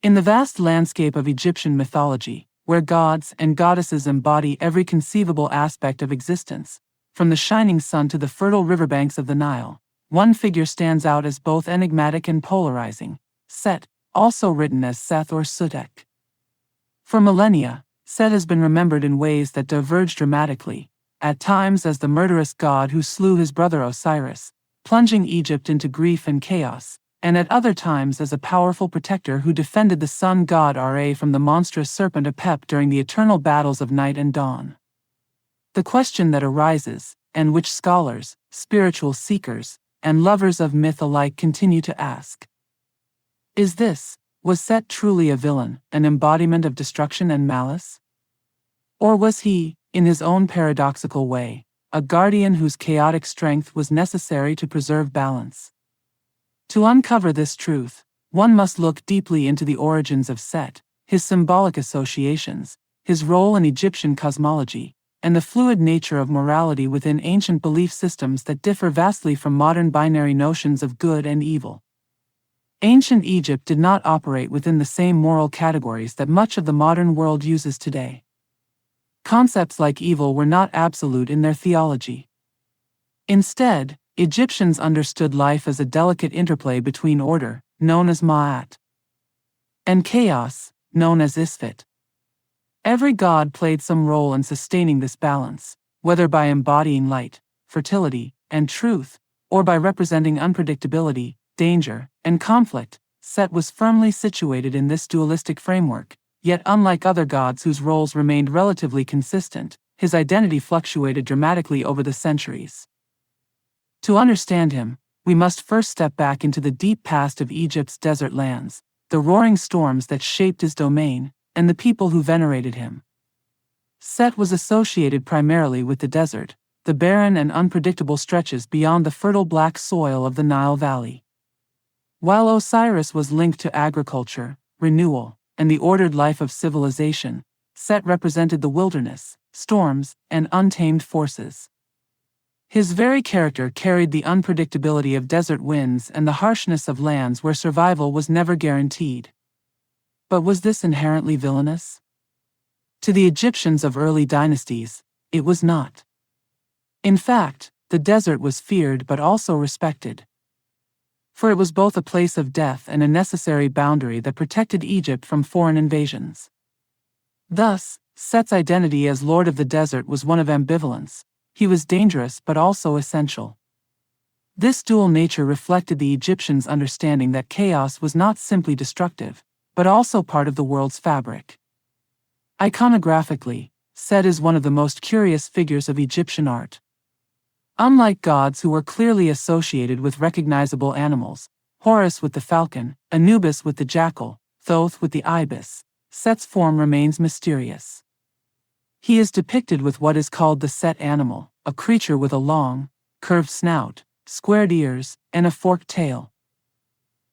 In the vast landscape of Egyptian mythology, where gods and goddesses embody every conceivable aspect of existence, from the shining sun to the fertile riverbanks of the Nile, one figure stands out as both enigmatic and polarizing: Set, also written as Seth or Sutek. For millennia, Set has been remembered in ways that diverge dramatically, at times as the murderous god who slew his brother Osiris, plunging Egypt into grief and chaos, and at other times as a powerful protector who defended the sun god Ra from the monstrous serpent Apep during the eternal battles of night and dawn. The question that arises, and which scholars, spiritual seekers, and lovers of myth alike continue to ask, was Set truly a villain, an embodiment of destruction and malice? Or was he, in his own paradoxical way, a guardian whose chaotic strength was necessary to preserve balance? To uncover this truth, one must look deeply into the origins of Set, his symbolic associations, his role in Egyptian cosmology, and the fluid nature of morality within ancient belief systems that differ vastly from modern binary notions of good and evil. Ancient Egypt did not operate within the same moral categories that much of the modern world uses today. Concepts like evil were not absolute in their theology. Instead, Egyptians understood life as a delicate interplay between order, known as Ma'at, and chaos, known as Isfet. Every god played some role in sustaining this balance, whether by embodying light, fertility, and truth, or by representing unpredictability, danger, and conflict. Set was firmly situated in this dualistic framework, yet unlike other gods whose roles remained relatively consistent, his identity fluctuated dramatically over the centuries. To understand him, we must first step back into the deep past of Egypt's desert lands, the roaring storms that shaped his domain, and the people who venerated him. Set was associated primarily with the desert, the barren and unpredictable stretches beyond the fertile black soil of the Nile Valley. While Osiris was linked to agriculture, renewal, and the ordered life of civilization, Set represented the wilderness, storms, and untamed forces. His very character carried the unpredictability of desert winds and the harshness of lands where survival was never guaranteed. But was this inherently villainous? To the Egyptians of early dynasties, it was not. In fact, the desert was feared but also respected. For it was both a place of death and a necessary boundary that protected Egypt from foreign invasions. Thus, Set's identity as Lord of the Desert was one of ambivalence. He was dangerous but also essential. This dual nature reflected the Egyptians' understanding that chaos was not simply destructive, but also part of the world's fabric. Iconographically, Set is one of the most curious figures of Egyptian art. Unlike gods who were clearly associated with recognizable animals, Horus with the falcon, Anubis with the jackal, Thoth with the ibis, Set's form remains mysterious. He is depicted with what is called the Set animal, a creature with a long, curved snout, squared ears, and a forked tail.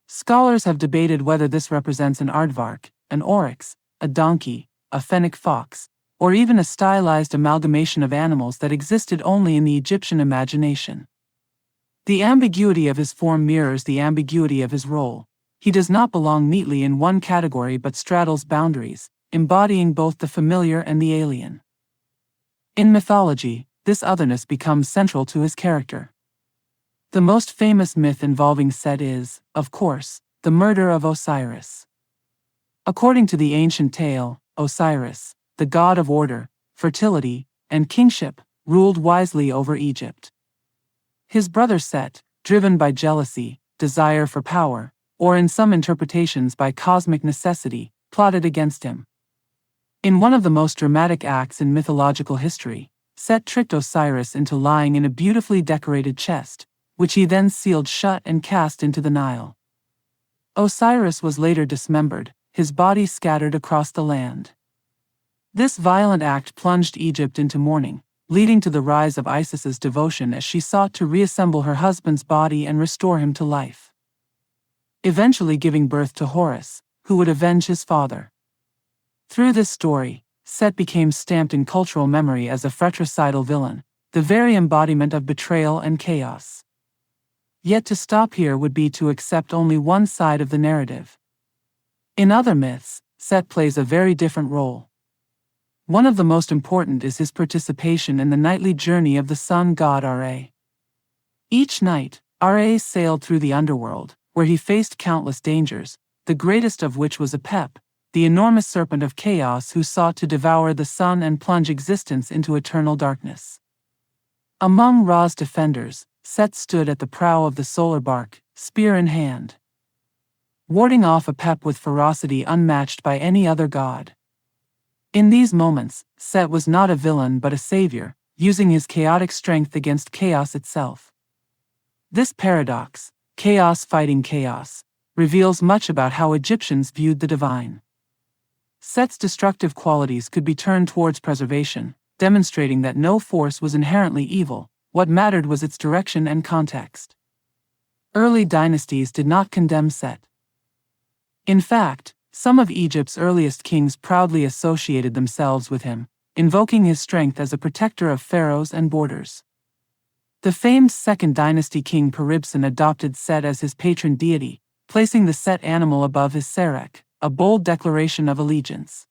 Scholars have debated whether this represents an aardvark, an oryx, a donkey, a fennec fox, or even a stylized amalgamation of animals that existed only in the Egyptian imagination. The ambiguity of his form mirrors the ambiguity of his role. He does not belong neatly in one category but straddles boundaries, embodying both the familiar and the alien. In mythology, this otherness becomes central to his character. The most famous myth involving Set is, of course, the murder of Osiris. According to the ancient tale, Osiris, the god of order, fertility, and kingship, ruled wisely over Egypt. His brother Set, driven by jealousy, desire for power, or in some interpretations by cosmic necessity, plotted against him. In one of the most dramatic acts in mythological history, Set tricked Osiris into lying in a beautifully decorated chest, which he then sealed shut and cast into the Nile. Osiris was later dismembered, his body scattered across the land. This violent act plunged Egypt into mourning, leading to the rise of Isis's devotion as she sought to reassemble her husband's body and restore him to life, eventually giving birth to Horus, who would avenge his father. Through this story, Set became stamped in cultural memory as a fratricidal villain, the very embodiment of betrayal and chaos. Yet to stop here would be to accept only one side of the narrative. In other myths, Set plays a very different role. One of the most important is his participation in the nightly journey of the sun god Ra. Each night, Ra sailed through the underworld, where he faced countless dangers, the greatest of which was Apep, the enormous serpent of chaos who sought to devour the sun and plunge existence into eternal darkness. Among Ra's defenders, Set stood at the prow of the solar bark, spear in hand, warding off Apep with ferocity unmatched by any other god. In these moments, Set was not a villain but a savior, using his chaotic strength against chaos itself. This paradox, chaos fighting chaos, reveals much about how Egyptians viewed the divine. Set's destructive qualities could be turned towards preservation, demonstrating that no force was inherently evil. What mattered was its direction and context. Early dynasties did not condemn Set. In fact, some of Egypt's earliest kings proudly associated themselves with him, invoking his strength as a protector of pharaohs and borders. The famed Second Dynasty king Peribsen adopted Set as his patron deity, placing the Set animal above his Serek, a bold declaration of allegiance.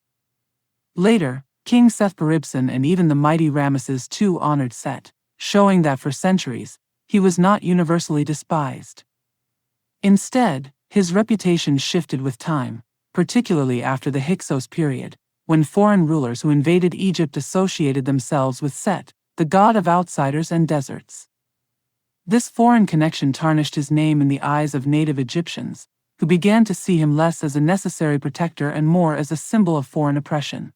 Later, King Seth-Peribsen and even the mighty Ramesses II honored Set, showing that for centuries, he was not universally despised. Instead, his reputation shifted with time, particularly after the Hyksos period, when foreign rulers who invaded Egypt associated themselves with Set, the god of outsiders and deserts. This foreign connection tarnished his name in the eyes of native Egyptians, who began to see him less as a necessary protector and more as a symbol of foreign oppression.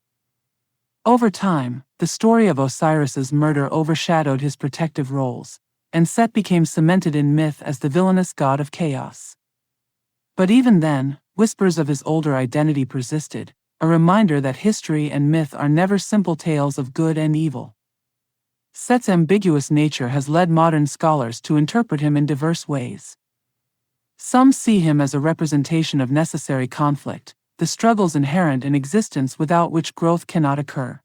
Over time, the story of Osiris's murder overshadowed his protective roles, and Set became cemented in myth as the villainous god of chaos. But even then, whispers of his older identity persisted, a reminder that history and myth are never simple tales of good and evil. Set's ambiguous nature has led modern scholars to interpret him in diverse ways. Some see him as a representation of necessary conflict, the struggles inherent in existence without which growth cannot occur.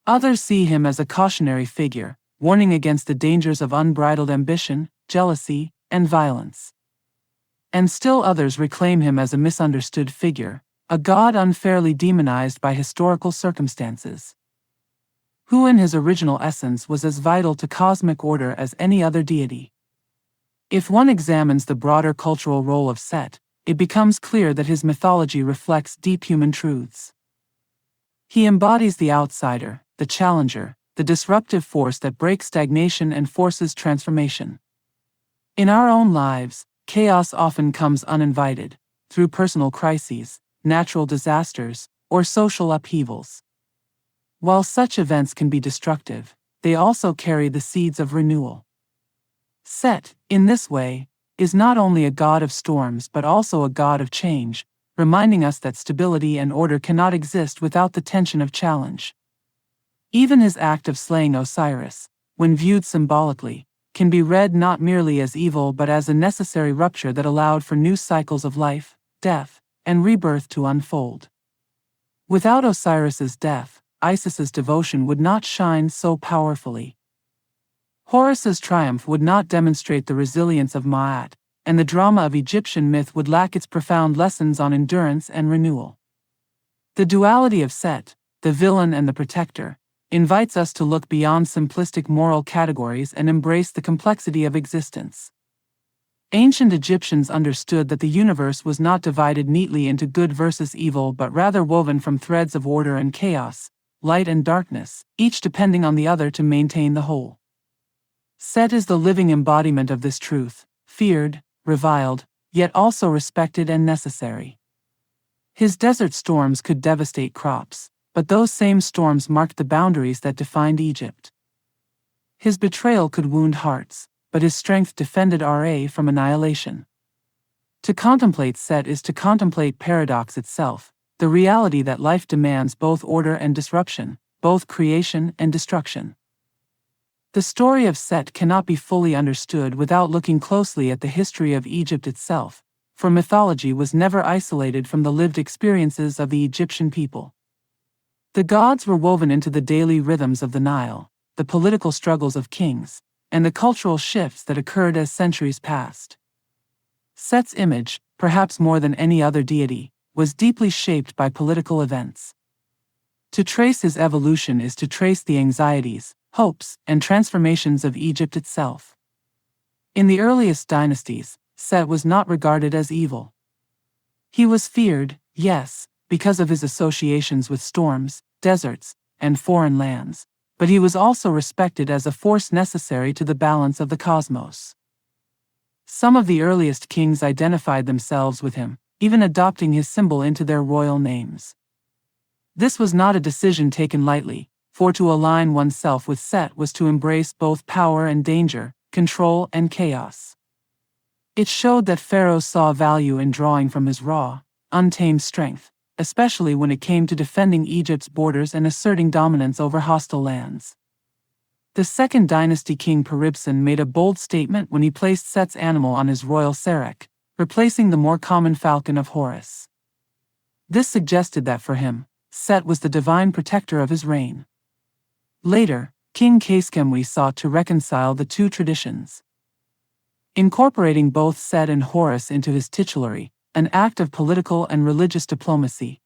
Others see him as a cautionary figure, warning against the dangers of unbridled ambition, jealousy, and violence. And still others reclaim him as a misunderstood figure, a god unfairly demonized by historical circumstances, who in his original essence was as vital to cosmic order as any other deity. If one examines the broader cultural role of Set, it becomes clear that his mythology reflects deep human truths. He embodies the outsider, the challenger, the disruptive force that breaks stagnation and forces transformation. In our own lives, chaos often comes uninvited, through personal crises, natural disasters, or social upheavals. While such events can be destructive, they also carry the seeds of renewal. Set, in this way, is not only a god of storms but also a god of change, reminding us that stability and order cannot exist without the tension of challenge. Even his act of slaying Osiris, when viewed symbolically, can be read not merely as evil but as a necessary rupture that allowed for new cycles of life, death, and rebirth to unfold. Without Osiris's death, Isis's devotion would not shine so powerfully. Horus's triumph would not demonstrate the resilience of Ma'at, and the drama of Egyptian myth would lack its profound lessons on endurance and renewal. The duality of Set, the villain and the protector, invites us to look beyond simplistic moral categories and embrace the complexity of existence. Ancient Egyptians understood that the universe was not divided neatly into good versus evil but rather woven from threads of order and chaos, light and darkness, each depending on the other to maintain the whole. Set is the living embodiment of this truth, feared, reviled, yet also respected and necessary. His desert storms could devastate crops, but those same storms marked the boundaries that defined Egypt. His betrayal could wound hearts, but his strength defended Ra from annihilation. To contemplate Set is to contemplate paradox itself, the reality that life demands both order and disruption, both creation and destruction. The story of Set cannot be fully understood without looking closely at the history of Egypt itself, for mythology was never isolated from the lived experiences of the Egyptian people. The gods were woven into the daily rhythms of the Nile, the political struggles of kings, and the cultural shifts that occurred as centuries passed. Set's image, perhaps more than any other deity, was deeply shaped by political events. To trace his evolution is to trace the anxieties, hopes, and transformations of Egypt itself. In the earliest dynasties, Set was not regarded as evil. He was feared, yes, because of his associations with storms, deserts, and foreign lands, but he was also respected as a force necessary to the balance of the cosmos. Some of the earliest kings identified themselves with him, even adopting his symbol into their royal names. This was not a decision taken lightly, for to align oneself with Set was to embrace both power and danger, control and chaos. It showed that pharaohs saw value in drawing from his raw, untamed strength, especially when it came to defending Egypt's borders and asserting dominance over hostile lands. The second dynasty king Peribsen made a bold statement when he placed Set's animal on his royal serek, replacing the more common falcon of Horus. This suggested that for him, Set was the divine protector of his reign. Later, King Kheskemwy sought to reconcile the two traditions, incorporating both Set and Horus into his titulary, an act of political and religious diplomacy.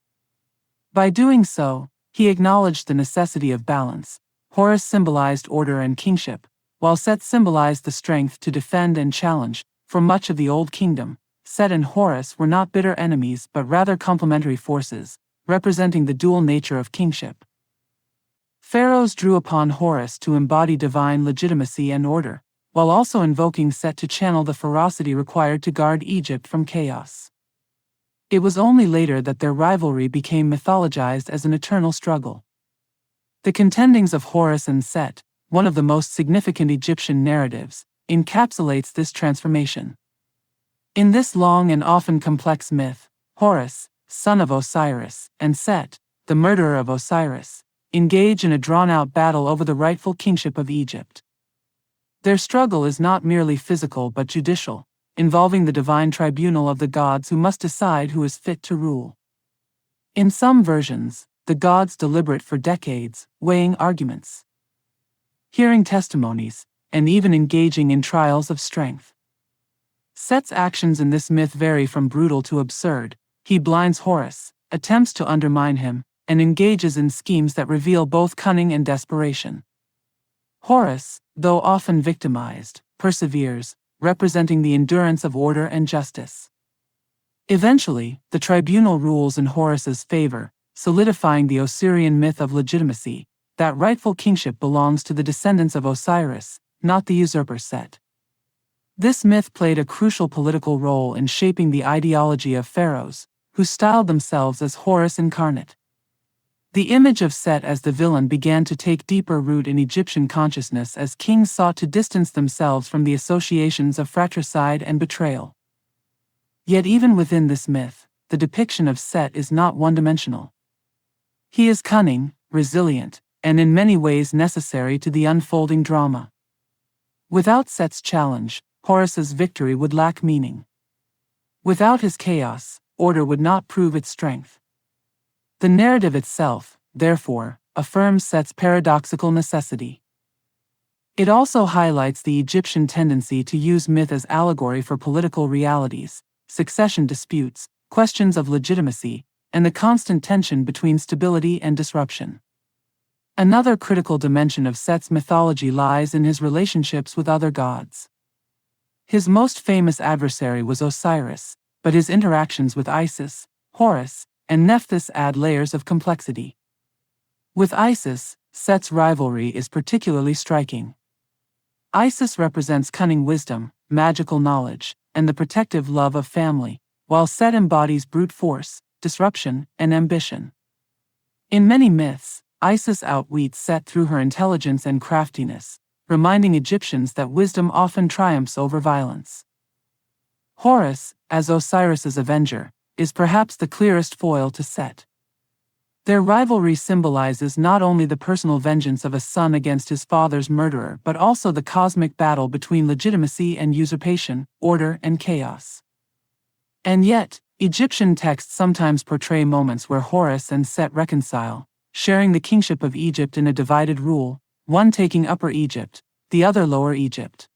By doing so, he acknowledged the necessity of balance. Horus symbolized order and kingship, while Set symbolized the strength to defend and challenge. For much of the Old Kingdom, Set and Horus were not bitter enemies but rather complementary forces, representing the dual nature of kingship. Pharaohs drew upon Horus to embody divine legitimacy and order, while also invoking Set to channel the ferocity required to guard Egypt from chaos. It was only later that their rivalry became mythologized as an eternal struggle. The contendings of Horus and Set, one of the most significant Egyptian narratives, encapsulates this transformation. In this long and often complex myth, Horus, son of Osiris, and Set, the murderer of Osiris, engage in a drawn-out battle over the rightful kingship of Egypt. Their struggle is not merely physical but judicial, involving the divine tribunal of the gods who must decide who is fit to rule. In some versions, the gods deliberate for decades, weighing arguments, hearing testimonies, and even engaging in trials of strength. Set's actions in this myth vary from brutal to absurd. He blinds Horus, attempts to undermine him, and engages in schemes that reveal both cunning and desperation. Horus, though often victimized, perseveres, representing the endurance of order and justice. Eventually, the tribunal rules in Horus's favor, solidifying the Osirian myth of legitimacy, that rightful kingship belongs to the descendants of Osiris, not the usurper Set. This myth played a crucial political role in shaping the ideology of pharaohs, who styled themselves as Horus incarnate. The image of Set as the villain began to take deeper root in Egyptian consciousness as kings sought to distance themselves from the associations of fratricide and betrayal. Yet even within this myth, the depiction of Set is not one-dimensional. He is cunning, resilient, and in many ways necessary to the unfolding drama. Without Set's challenge, Horus's victory would lack meaning. Without his chaos, order would not prove its strength. The narrative itself, therefore, affirms Set's paradoxical necessity. It also highlights the Egyptian tendency to use myth as allegory for political realities, succession disputes, questions of legitimacy, and the constant tension between stability and disruption. Another critical dimension of Set's mythology lies in his relationships with other gods. His most famous adversary was Osiris, but his interactions with Isis, Horus, and Nephthys add layers of complexity. With Isis, Set's rivalry is particularly striking. Isis represents cunning wisdom, magical knowledge, and the protective love of family, while Set embodies brute force, disruption, and ambition. In many myths, Isis outwits Set through her intelligence and craftiness, reminding Egyptians that wisdom often triumphs over violence. Horus, as Osiris's avenger, is perhaps the clearest foil to Set. Their rivalry symbolizes not only the personal vengeance of a son against his father's murderer but also the cosmic battle between legitimacy and usurpation, order and chaos. And yet, Egyptian texts sometimes portray moments where Horus and Set reconcile, sharing the kingship of Egypt in a divided rule, one taking Upper Egypt, the other Lower Egypt.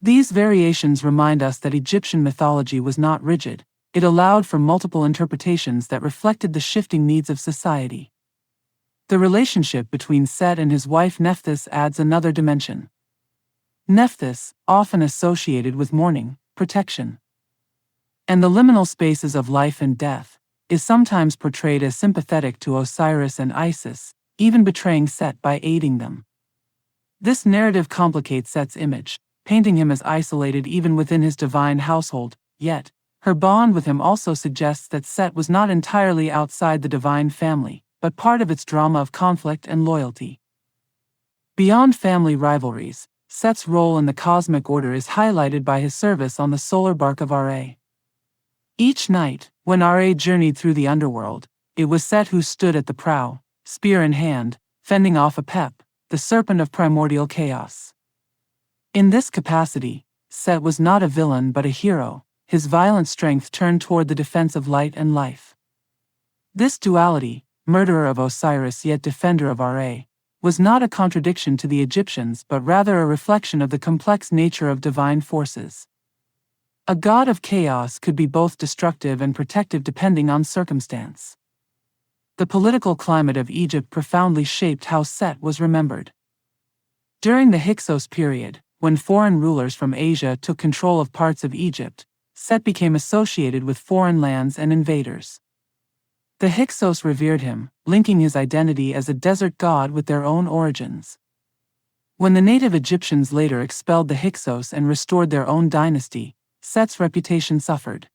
These variations remind us that Egyptian mythology was not rigid, it allowed for multiple interpretations that reflected the shifting needs of society. The relationship between Set and his wife Nephthys adds another dimension. Nephthys, often associated with mourning, protection, and the liminal spaces of life and death, is sometimes portrayed as sympathetic to Osiris and Isis, even betraying Set by aiding them. This narrative complicates Set's image, painting him as isolated even within his divine household, yet, her bond with him also suggests that Set was not entirely outside the divine family, but part of its drama of conflict and loyalty. Beyond family rivalries, Set's role in the cosmic order is highlighted by his service on the solar bark of Ra. Each night, when Ra journeyed through the underworld, it was Set who stood at the prow, spear in hand, fending off Apep, the serpent of primordial chaos. In this capacity, Set was not a villain but a hero, his violent strength turned toward the defense of light and life. This duality, murderer of Osiris yet defender of Ra, was not a contradiction to the Egyptians but rather a reflection of the complex nature of divine forces. A god of chaos could be both destructive and protective depending on circumstance. The political climate of Egypt profoundly shaped how Set was remembered. During the Hyksos period, when foreign rulers from Asia took control of parts of Egypt, Set became associated with foreign lands and invaders. The Hyksos revered him, linking his identity as a desert god with their own origins. When the native Egyptians later expelled the Hyksos and restored their own dynasty, Set's reputation suffered.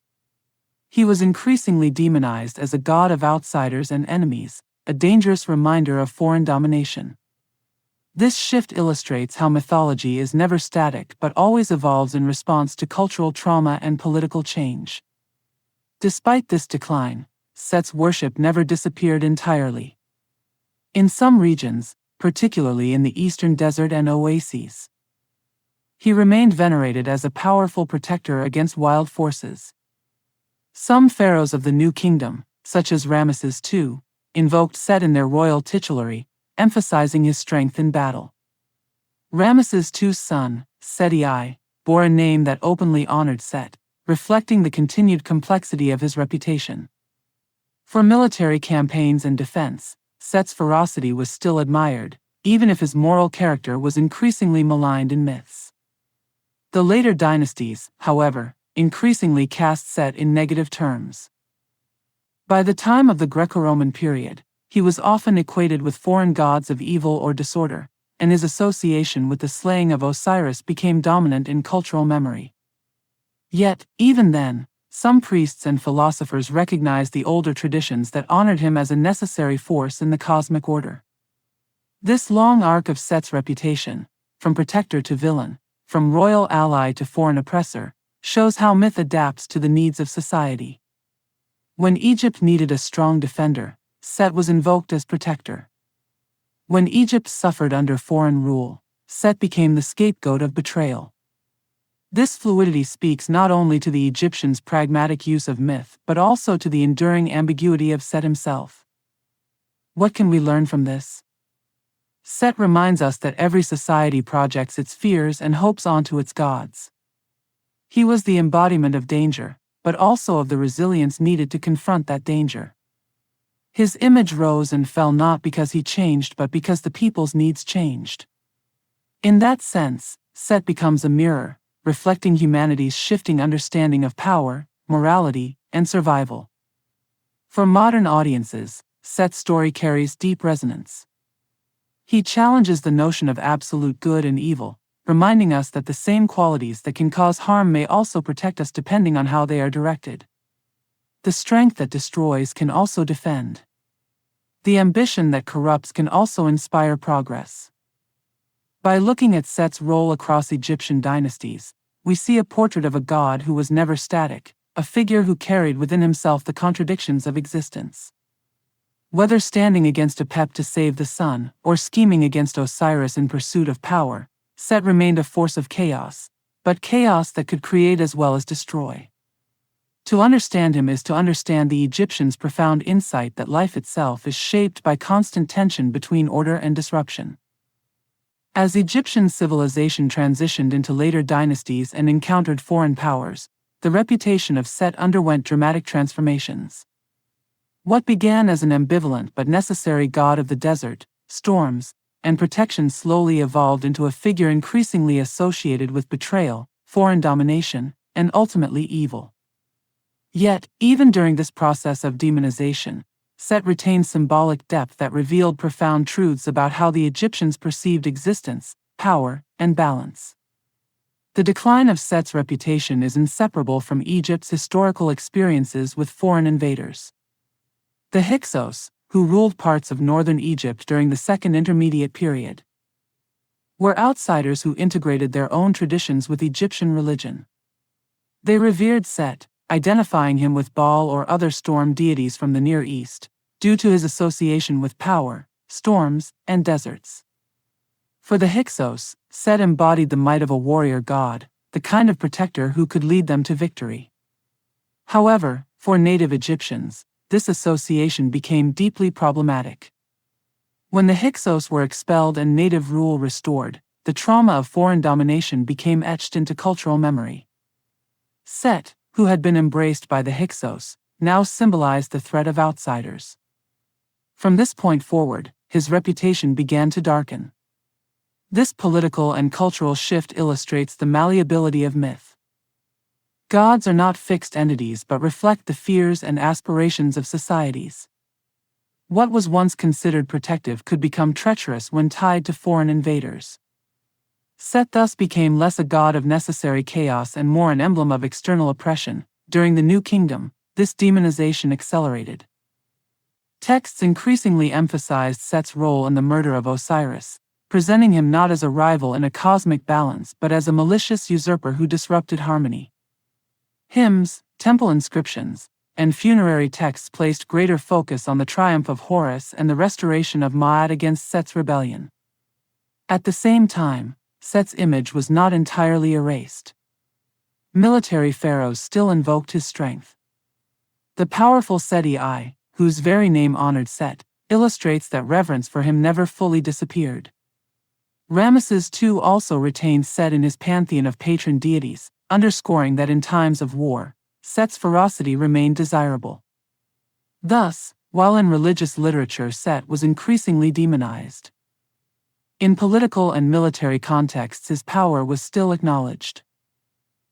He was increasingly demonized as a god of outsiders and enemies, a dangerous reminder of foreign domination. This shift illustrates how mythology is never static but always evolves in response to cultural trauma and political change. Despite this decline, Set's worship never disappeared entirely. In some regions, particularly in the eastern desert and oases, he remained venerated as a powerful protector against wild forces. Some pharaohs of the New Kingdom, such as Ramesses II, invoked Set in their royal titulary, emphasizing his strength in battle. Ramesses II's son, Seti I, bore a name that openly honored Set, reflecting the continued complexity of his reputation. For military campaigns and defense, Set's ferocity was still admired, even if his moral character was increasingly maligned in myths. The later dynasties, however, increasingly cast Set in negative terms. By the time of the Greco-Roman period, he was often equated with foreign gods of evil or disorder, and his association with the slaying of Osiris became dominant in cultural memory. Yet, even then, some priests and philosophers recognized the older traditions that honored him as a necessary force in the cosmic order. This long arc of Set's reputation, from protector to villain, from royal ally to foreign oppressor, shows how myth adapts to the needs of society. When Egypt needed a strong defender, Set was invoked as protector. When Egypt suffered under foreign rule, Set became the scapegoat of betrayal. This fluidity speaks not only to the Egyptians' pragmatic use of myth but also to the enduring ambiguity of Set himself. What can we learn from this? Set reminds us that every society projects its fears and hopes onto its gods. He was the embodiment of danger, but also of the resilience needed to confront that danger. His image rose and fell not because he changed but because the people's needs changed. In that sense, Set becomes a mirror, reflecting humanity's shifting understanding of power, morality, and survival. For modern audiences, Set's story carries deep resonance. He challenges the notion of absolute good and evil, reminding us that the same qualities that can cause harm may also protect us depending on how they are directed. The strength that destroys can also defend. The ambition that corrupts can also inspire progress. By looking at Set's role across Egyptian dynasties, we see a portrait of a god who was never static, a figure who carried within himself the contradictions of existence. Whether standing against Apep to save the sun, or scheming against Osiris in pursuit of power, Set remained a force of chaos, but chaos that could create as well as destroy. To understand him is to understand the Egyptians' profound insight that life itself is shaped by constant tension between order and disruption. As Egyptian civilization transitioned into later dynasties and encountered foreign powers, the reputation of Set underwent dramatic transformations. What began as an ambivalent but necessary god of the desert, storms, and protection slowly evolved into a figure increasingly associated with betrayal, foreign domination, and ultimately evil. Yet, even during this process of demonization, Set retained symbolic depth that revealed profound truths about how the Egyptians perceived existence, power, and balance. The decline of Set's reputation is inseparable from Egypt's historical experiences with foreign invaders. The Hyksos, who ruled parts of northern Egypt during the Second Intermediate Period, were outsiders who integrated their own traditions with Egyptian religion. They revered Set, identifying him with Baal or other storm deities from the Near East, due to his association with power, storms, and deserts. For the Hyksos, Set embodied the might of a warrior god, the kind of protector who could lead them to victory. However, for native Egyptians, this association became deeply problematic. When the Hyksos were expelled and native rule restored, the trauma of foreign domination became etched into cultural memory. Set, who had been embraced by the Hyksos, now symbolized the threat of outsiders. From this point forward, his reputation began to darken. This political and cultural shift illustrates the malleability of myth. Gods are not fixed entities but reflect the fears and aspirations of societies. What was once considered protective could become treacherous when tied to foreign invaders. Set thus became less a god of necessary chaos and more an emblem of external oppression. During the New Kingdom, this demonization accelerated. Texts increasingly emphasized Set's role in the murder of Osiris, presenting him not as a rival in a cosmic balance but as a malicious usurper who disrupted harmony. Hymns, temple inscriptions, and funerary texts placed greater focus on the triumph of Horus and the restoration of Ma'at against Set's rebellion. At the same time, Set's image was not entirely erased. Military pharaohs still invoked his strength. The powerful Seti I, whose very name honored Set, illustrates that reverence for him never fully disappeared. Ramesses II also retained Set in his pantheon of patron deities, underscoring that in times of war, Set's ferocity remained desirable. Thus, while in religious literature Set was increasingly demonized, in political and military contexts his power was still acknowledged.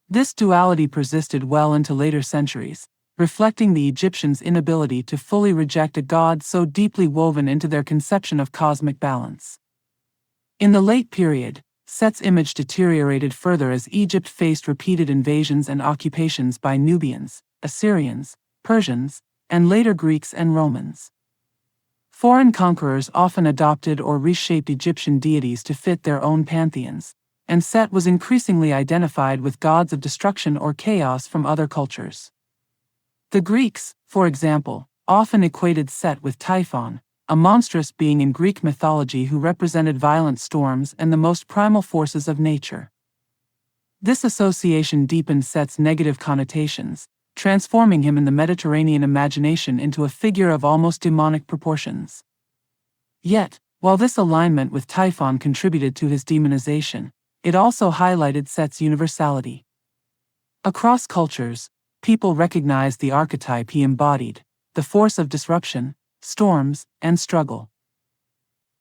This duality persisted well into later centuries, reflecting the Egyptians' inability to fully reject a god so deeply woven into their conception of cosmic balance. In the late period, Set's image deteriorated further as Egypt faced repeated invasions and occupations by Nubians, Assyrians, Persians, and later Greeks and Romans. Foreign conquerors often adopted or reshaped Egyptian deities to fit their own pantheons, and Set was increasingly identified with gods of destruction or chaos from other cultures. The Greeks, for example, often equated Set with Typhon, a monstrous being in Greek mythology who represented violent storms and the most primal forces of nature. This association deepened Set's negative connotations, transforming him in the Mediterranean imagination into a figure of almost demonic proportions. Yet, while this alignment with Typhon contributed to his demonization, it also highlighted Set's universality. Across cultures, people recognized the archetype he embodied, the force of disruption, storms, and struggle.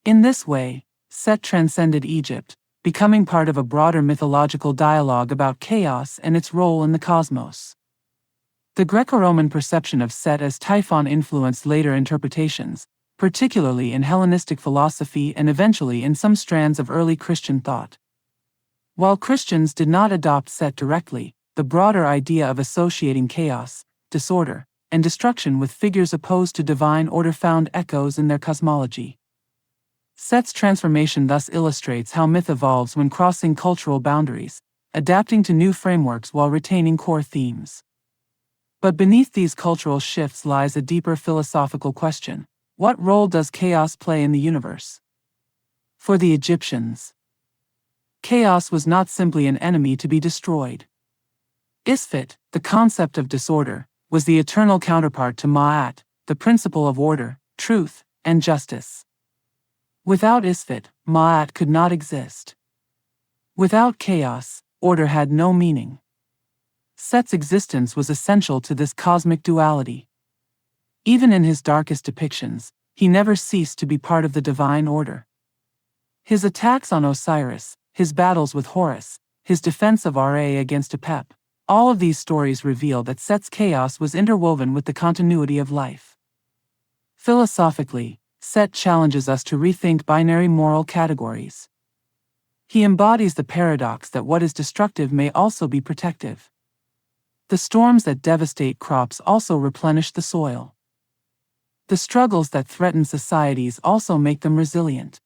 In this way, Set transcended Egypt, becoming part of a broader mythological dialogue about chaos and its role in the cosmos. The Greco-Roman perception of Set as Typhon influenced later interpretations, particularly in Hellenistic philosophy and eventually in some strands of early Christian thought. While Christians did not adopt Set directly, the broader idea of associating chaos, disorder, and destruction with figures opposed to divine order found echoes in their cosmology. Set's transformation thus illustrates how myth evolves when crossing cultural boundaries, adapting to new frameworks while retaining core themes. But beneath these cultural shifts lies a deeper philosophical question: what role does chaos play in the universe? For the Egyptians, chaos was not simply an enemy to be destroyed. Isfet, the concept of disorder, was the eternal counterpart to Ma'at, the principle of order, truth, and justice. Without Isfet, Ma'at could not exist. Without chaos, order had no meaning. Set's existence was essential to this cosmic duality. Even in his darkest depictions, he never ceased to be part of the divine order. His attacks on Osiris, his battles with Horus, his defense of Ra against Apep, all of these stories reveal that Set's chaos was interwoven with the continuity of life. Philosophically, Set challenges us to rethink binary moral categories. He embodies the paradox that what is destructive may also be protective. The storms that devastate crops also replenish the soil. The struggles that threaten societies also make them resilient.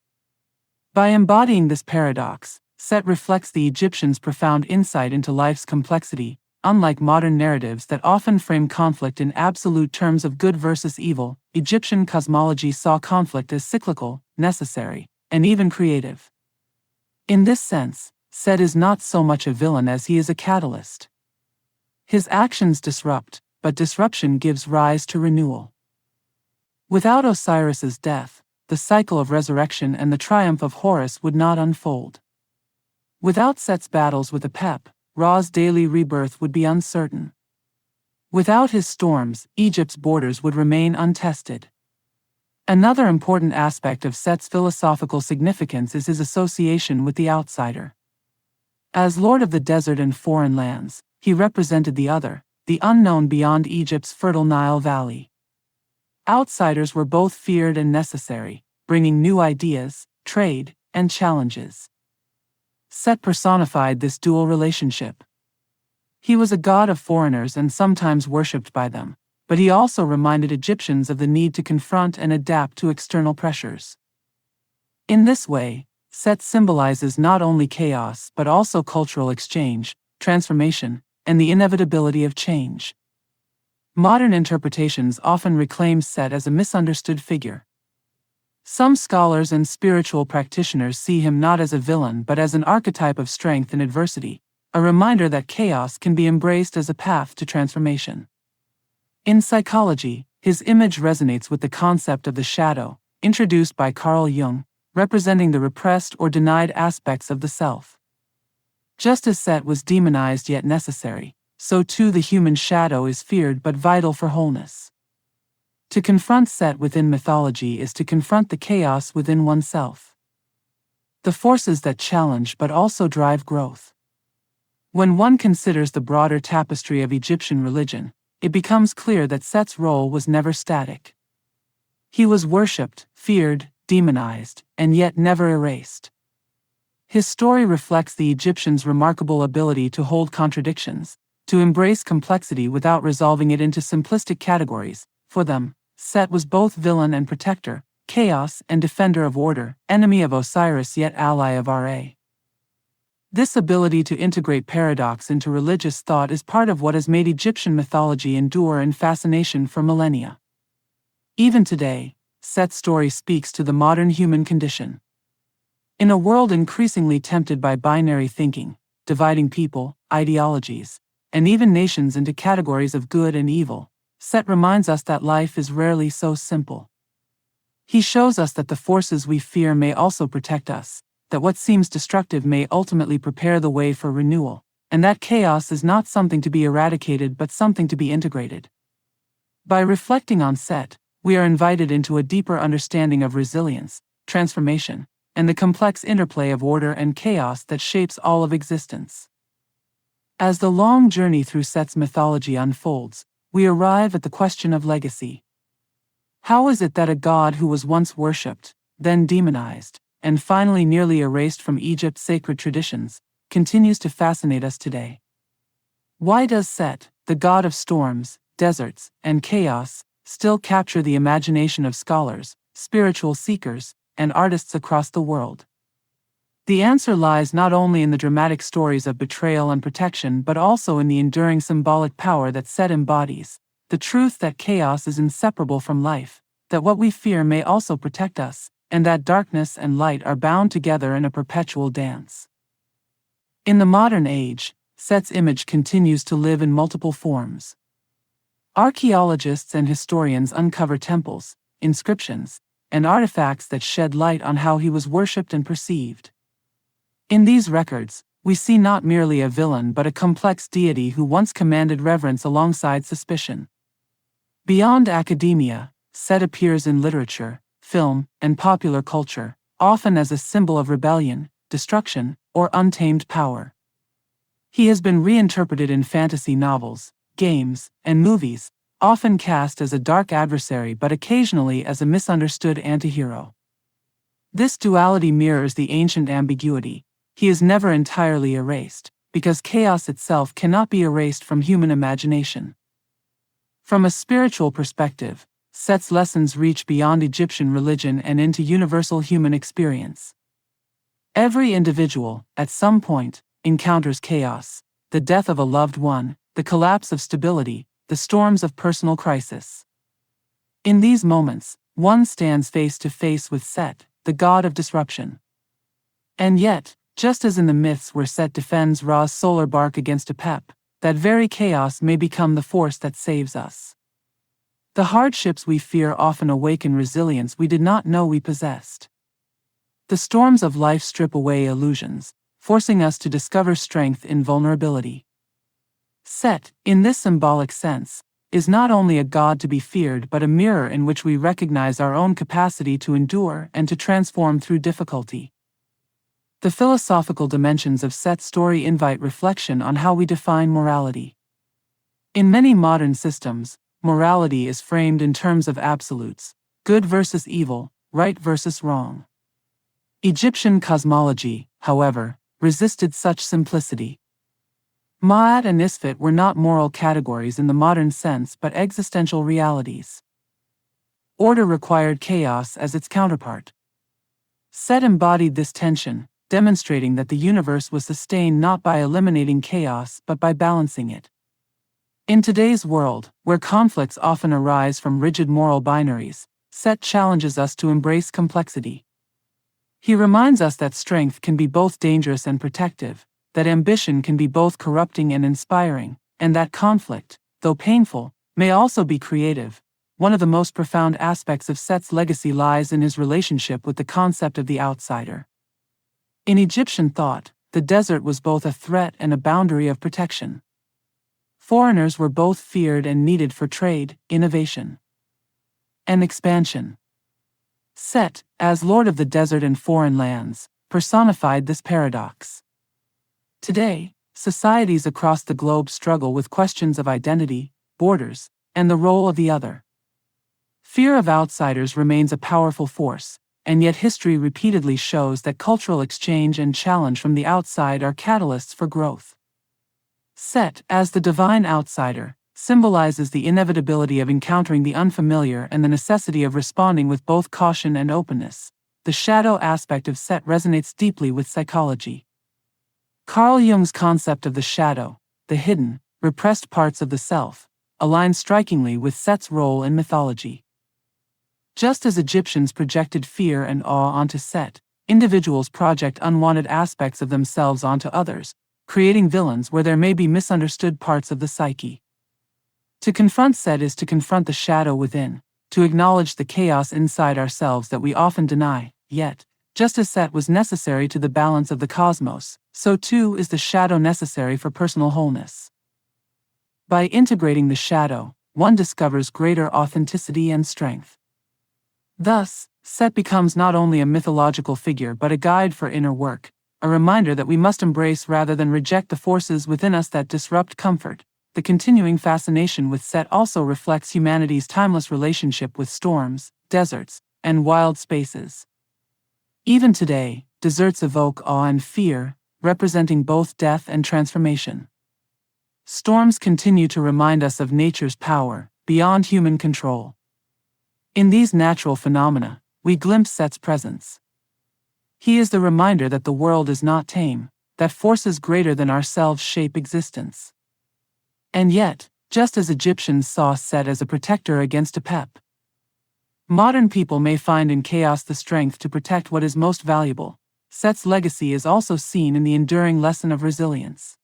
By embodying this paradox, Set reflects the Egyptians' profound insight into life's complexity. Unlike modern narratives that often frame conflict in absolute terms of good versus evil, Egyptian cosmology saw conflict as cyclical, necessary, and even creative. In this sense, Set is not so much a villain as he is a catalyst. His actions disrupt, but disruption gives rise to renewal. Without Osiris's death, the cycle of resurrection and the triumph of Horus would not unfold. Without Set's battles with Apep, Ra's daily rebirth would be uncertain. Without his storms, Egypt's borders would remain untested. Another important aspect of Set's philosophical significance is his association with the outsider. As lord of the desert and foreign lands, he represented the other, the unknown beyond Egypt's fertile Nile Valley. Outsiders were both feared and necessary, bringing new ideas, trade, and challenges. Set personified this dual relationship. He was a god of foreigners and sometimes worshipped by them, but he also reminded Egyptians of the need to confront and adapt to external pressures. In this way, Set symbolizes not only chaos but also cultural exchange, transformation, and the inevitability of change. Modern interpretations often reclaim Set as a misunderstood figure. Some scholars and spiritual practitioners see him not as a villain but as an archetype of strength in adversity, a reminder that chaos can be embraced as a path to transformation. In psychology, his image resonates with the concept of the shadow, introduced by Carl Jung, representing the repressed or denied aspects of the self. Just as Set was demonized yet necessary, so too the human shadow is feared but vital for wholeness. To confront Set within mythology is to confront the chaos within oneself. The forces that challenge but also drive growth. When one considers the broader tapestry of Egyptian religion, it becomes clear that Set's role was never static. He was worshipped, feared, demonized, and yet never erased. His story reflects the Egyptians' remarkable ability to hold contradictions, to embrace complexity without resolving it into simplistic categories. For them, Set was both villain and protector, chaos and defender of order, enemy of Osiris yet ally of Ra. This ability to integrate paradox into religious thought is part of what has made Egyptian mythology endure in fascination for millennia. Even today, Set's story speaks to the modern human condition. In a world increasingly tempted by binary thinking, dividing people, ideologies, and even nations into categories of good and evil, Set reminds us that life is rarely so simple. He shows us that the forces we fear may also protect us, that what seems destructive may ultimately prepare the way for renewal, and that chaos is not something to be eradicated but something to be integrated. By reflecting on Set, we are invited into a deeper understanding of resilience, transformation, and the complex interplay of order and chaos that shapes all of existence. As the long journey through Set's mythology unfolds, we arrive at the question of legacy. How is it that a god who was once worshipped, then demonized, and finally nearly erased from Egypt's sacred traditions, continues to fascinate us today? Why does Set, the god of storms, deserts, and chaos, still capture the imagination of scholars, spiritual seekers, and artists across the world? The answer lies not only in the dramatic stories of betrayal and protection but also in the enduring symbolic power that Set embodies, the truth that chaos is inseparable from life, that what we fear may also protect us, and that darkness and light are bound together in a perpetual dance. In the modern age, Set's image continues to live in multiple forms. Archaeologists and historians uncover temples, inscriptions, and artifacts that shed light on how he was worshipped and perceived. In these records, we see not merely a villain but a complex deity who once commanded reverence alongside suspicion. Beyond academia, Set appears in literature, film, and popular culture, often as a symbol of rebellion, destruction, or untamed power. He has been reinterpreted in fantasy novels, games, and movies, often cast as a dark adversary but occasionally as a misunderstood antihero. This duality mirrors the ancient ambiguity. He is never entirely erased, because chaos itself cannot be erased from human imagination. From a spiritual perspective, Set's lessons reach beyond Egyptian religion and into universal human experience. Every individual, at some point, encounters chaos, the death of a loved one, the collapse of stability, the storms of personal crisis. In these moments, one stands face to face with Set, the god of disruption. And yet, just as in the myths where Set defends Ra's solar bark against Apep, that very chaos may become the force that saves us. The hardships we fear often awaken resilience we did not know we possessed. The storms of life strip away illusions, forcing us to discover strength in vulnerability. Set, in this symbolic sense, is not only a god to be feared but a mirror in which we recognize our own capacity to endure and to transform through difficulty. The philosophical dimensions of Set's story invite reflection on how we define morality. In many modern systems, morality is framed in terms of absolutes, good versus evil, right versus wrong. Egyptian cosmology, however, resisted such simplicity. Ma'at and Isfet were not moral categories in the modern sense but existential realities. Order required chaos as its counterpart. Set embodied this tension, demonstrating that the universe was sustained not by eliminating chaos but by balancing it. In today's world, where conflicts often arise from rigid moral binaries, Set challenges us to embrace complexity. He reminds us that strength can be both dangerous and protective, that ambition can be both corrupting and inspiring, and that conflict, though painful, may also be creative. One of the most profound aspects of Set's legacy lies in his relationship with the concept of the outsider. In Egyptian thought, the desert was both a threat and a boundary of protection. Foreigners were both feared and needed for trade, innovation, and expansion. Set, as lord of the desert and foreign lands, personified this paradox. Today, societies across the globe struggle with questions of identity, borders, and the role of the other. Fear of outsiders remains a powerful force, and yet history repeatedly shows that cultural exchange and challenge from the outside are catalysts for growth. Set, as the divine outsider, symbolizes the inevitability of encountering the unfamiliar and the necessity of responding with both caution and openness. The shadow aspect of Set resonates deeply with psychology. Carl Jung's concept of the shadow, the hidden, repressed parts of the self, aligns strikingly with Set's role in mythology. Just as Egyptians projected fear and awe onto Set, individuals project unwanted aspects of themselves onto others, creating villains where there may be misunderstood parts of the psyche. To confront Set is to confront the shadow within, to acknowledge the chaos inside ourselves that we often deny. Yet, just as Set was necessary to the balance of the cosmos, so too is the shadow necessary for personal wholeness. By integrating the shadow, one discovers greater authenticity and strength. Thus, Set becomes not only a mythological figure but a guide for inner work, a reminder that we must embrace rather than reject the forces within us that disrupt comfort. The continuing fascination with Set also reflects humanity's timeless relationship with storms, deserts, and wild spaces. Even today, deserts evoke awe and fear, representing both death and transformation. Storms continue to remind us of nature's power, beyond human control. In these natural phenomena, we glimpse Set's presence. He is the reminder that the world is not tame, that forces greater than ourselves shape existence. And yet, just as Egyptians saw Set as a protector against Apep, modern people may find in chaos the strength to protect what is most valuable. Set's legacy is also seen in the enduring lesson of resilience.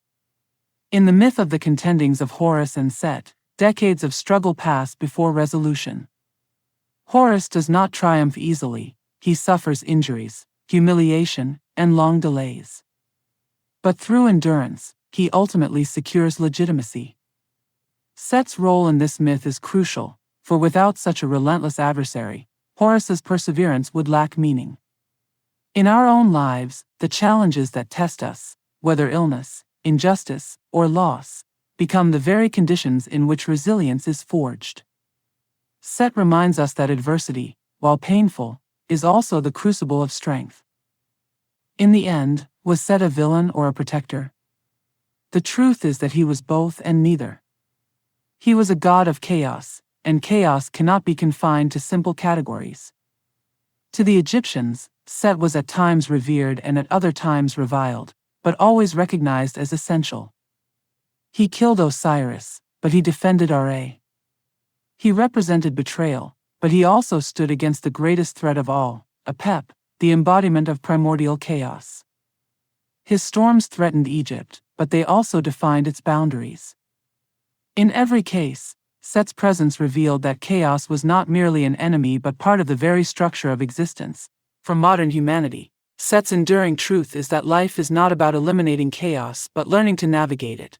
In the myth of the contendings of Horus and Set, decades of struggle pass before resolution. Horus does not triumph easily, he suffers injuries, humiliation, and long delays. But through endurance, he ultimately secures legitimacy. Set's role in this myth is crucial, for without such a relentless adversary, Horus's perseverance would lack meaning. In our own lives, the challenges that test us, whether illness, injustice, or loss, become the very conditions in which resilience is forged. Set reminds us that adversity, while painful, is also the crucible of strength. In the end, was Set a villain or a protector? The truth is that he was both and neither. He was a god of chaos, and chaos cannot be confined to simple categories. To the Egyptians, Set was at times revered and at other times reviled, but always recognized as essential. He killed Osiris, but he defended Ra. He represented betrayal, but he also stood against the greatest threat of all, Apep, the embodiment of primordial chaos. His storms threatened Egypt, but they also defined its boundaries. In every case, Set's presence revealed that chaos was not merely an enemy but part of the very structure of existence. For modern humanity, Set's enduring truth is that life is not about eliminating chaos but learning to navigate it.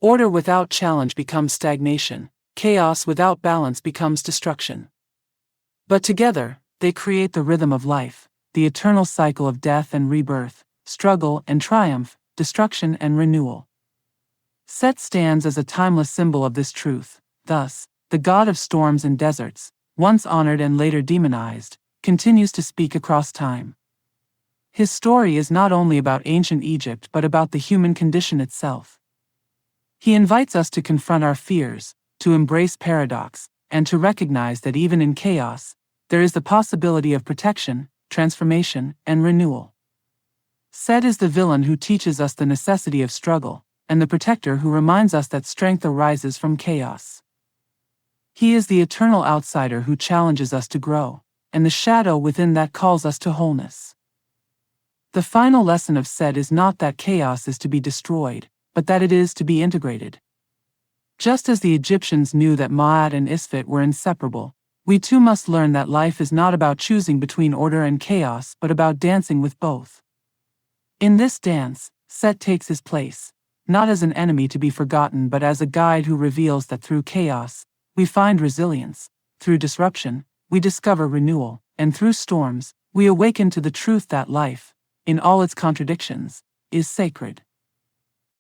Order without challenge becomes stagnation, chaos without balance becomes destruction. But together, they create the rhythm of life, the eternal cycle of death and rebirth, struggle and triumph, destruction and renewal. Set stands as a timeless symbol of this truth. Thus, the god of storms and deserts, once honored and later demonized, continues to speak across time. His story is not only about ancient Egypt but about the human condition itself. He invites us to confront our fears, to embrace paradox, and to recognize that even in chaos, there is the possibility of protection, transformation, and renewal. Set is the villain who teaches us the necessity of struggle, and the protector who reminds us that strength arises from chaos. He is the eternal outsider who challenges us to grow, and the shadow within that calls us to wholeness. The final lesson of Set is not that chaos is to be destroyed, but that it is to be integrated. Just as the Egyptians knew that Ma'at and Isfet were inseparable, we too must learn that life is not about choosing between order and chaos but about dancing with both. In this dance, Set takes his place, not as an enemy to be forgotten but as a guide who reveals that through chaos, we find resilience, through disruption, we discover renewal, and through storms, we awaken to the truth that life, in all its contradictions, is sacred.